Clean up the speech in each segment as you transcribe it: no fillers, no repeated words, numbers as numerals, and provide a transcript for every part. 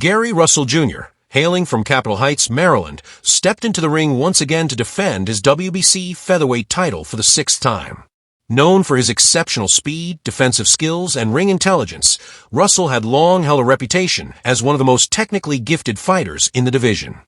Gary Russell Jr., hailing from Capitol Heights, Maryland, stepped into the ring once again to defend his WBC featherweight title for the sixth time. Known for his exceptional speed, defensive skills, and ring intelligence, Russell had long held a reputation as one of the most technically gifted fighters in the division.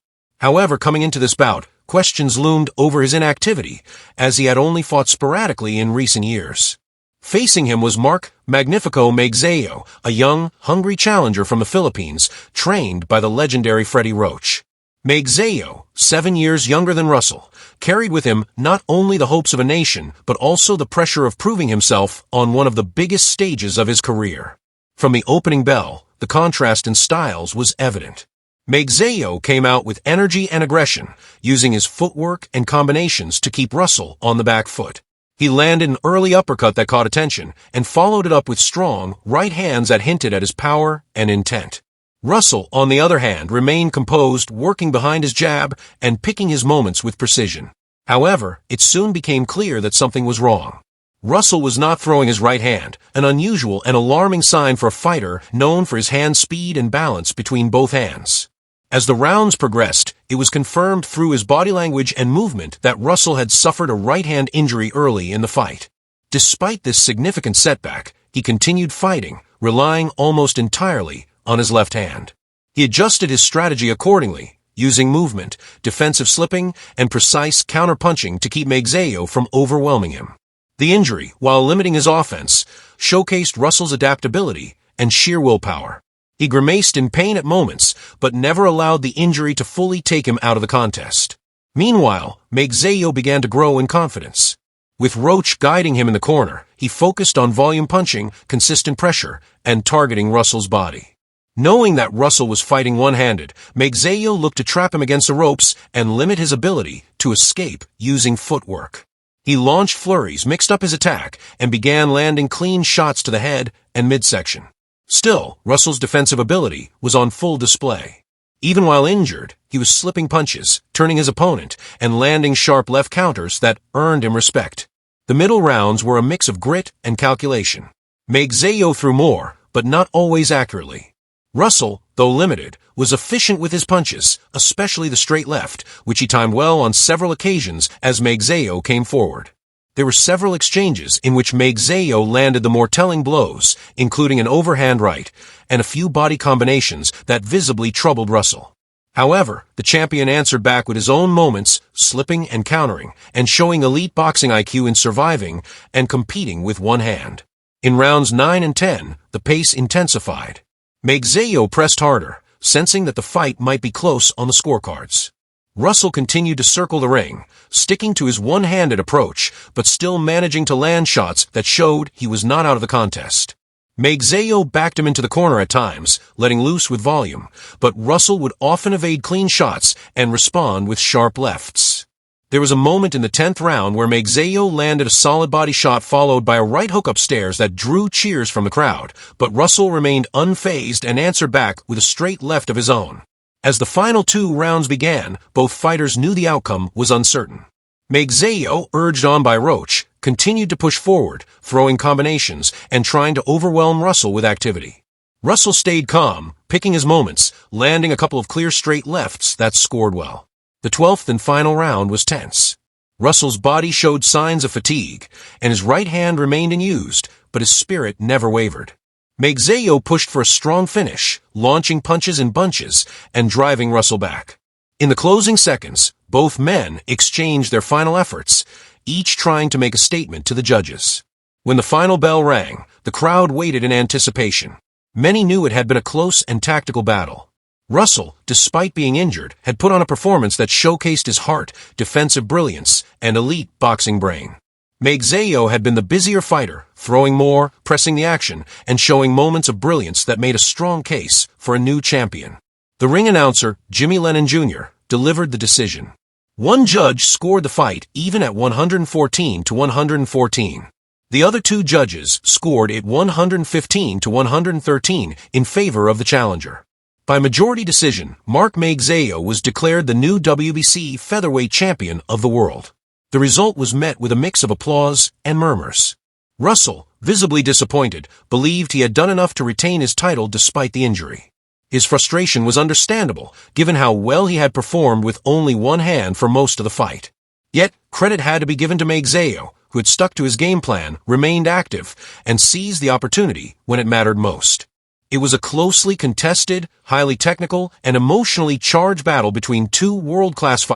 However, coming into this bout, questions loomed over his inactivity, as he had only fought sporadically in recent years. Facing him was Magsayo, a young, hungry challenger from the Philippines, trained by the legendary Freddie Roach. Magsayo, 7 years younger than Russell, carried with him not only the hopes of a nation, but also the pressure of proving himself on one of the biggest stages of his career. From the opening bell, the contrast in styles was evident. Magsayo came out with energy and aggression, using his footwork and combinations to keep Russell on the back foot. He landed an early uppercut that caught attention, and followed it up with strong, right hands that hinted at his power and intent. Russell, on the other hand, remained composed, working behind his jab and picking his moments with precision. However, it soon became clear that something was wrong. Russell was not throwing his right hand, an unusual and alarming sign for a fighter known for his hand speed and balance between both hands. As the rounds progressed, it was confirmed through his body language and movement that Russell had suffered a right-hand injury early in the fight. Despite this significant setback, he continued fighting, relying almost entirely on his left hand. He adjusted his strategy accordingly, using movement, defensive slipping, and precise counter-punching to keep Magsayo from overwhelming him. The injury, while limiting his offense, showcased Russell's adaptability and sheer willpower. He grimaced in pain at moments, but never allowed the injury to fully take him out of the contest. Meanwhile, Magsayo began to grow in confidence. With Roach guiding him in the corner, he focused on volume punching, consistent pressure, and targeting Russell's body. Knowing that Russell was fighting one-handed, Magsayo looked to trap him against the ropes and limit his ability to escape using footwork. He launched flurries, mixed up his attack, and began landing clean shots to the head and midsection. Still, Russell's defensive ability was on full display. Even while injured, he was slipping punches, turning his opponent, and landing sharp left counters that earned him respect. The middle rounds were a mix of grit and calculation. Magsayo threw more, but not always accurately. Russell, though limited, was efficient with his punches, especially the straight left, which he timed well on several occasions as Magsayo came forward. There were several exchanges in which Magsayo landed the more telling blows, including an overhand right, and a few body combinations that visibly troubled Russell. However, the champion answered back with his own moments, slipping and countering, and showing elite boxing IQ in surviving and competing with one hand. In rounds 9 and 10, the pace intensified. Magsayo pressed harder, sensing that the fight might be close on the scorecards. Russell continued to circle the ring, sticking to his one-handed approach, but still managing to land shots that showed he was not out of the contest. Magsayo backed him into the corner at times, letting loose with volume, but Russell would often evade clean shots and respond with sharp lefts. There was a moment in the 10th round where Magsayo landed a solid body shot followed by a right hook upstairs that drew cheers from the crowd, but Russell remained unfazed and answered back with a straight left of his own. As the final 2 rounds began, both fighters knew the outcome was uncertain. Magsayo, urged on by Roach, continued to push forward, throwing combinations and trying to overwhelm Russell with activity. Russell stayed calm, picking his moments, landing a couple of clear straight lefts that scored well. The 12th and final round was tense. Russell's body showed signs of fatigue, and his right hand remained unused, but his spirit never wavered. Magsayo pushed for a strong finish, launching punches in bunches and driving Russell back. In the closing seconds, both men exchanged their final efforts, each trying to make a statement to the judges. When the final bell rang, the crowd waited in anticipation. Many knew it had been a close and tactical battle. Russell, despite being injured, had put on a performance that showcased his heart, defensive brilliance, and elite boxing brain. Magsayo had been the busier fighter, throwing more, pressing the action, and showing moments of brilliance that made a strong case for a new champion. The ring announcer, Jimmy Lennon Jr., delivered the decision. One judge scored the fight even at 114-114. The other 2 judges scored it 115-113 in favor of the challenger. By majority decision, Magsayo was declared the new WBC featherweight champion of the world. The result was met with a mix of applause and murmurs. Russell, visibly disappointed, believed he had done enough to retain his title despite the injury. His frustration was understandable, given how well he had performed with only one hand for most of the fight. Yet, credit had to be given to Magsayo, who had stuck to his game plan, remained active, and seized the opportunity when it mattered most. It was a closely contested, highly technical, and emotionally charged battle between two world-class fighters.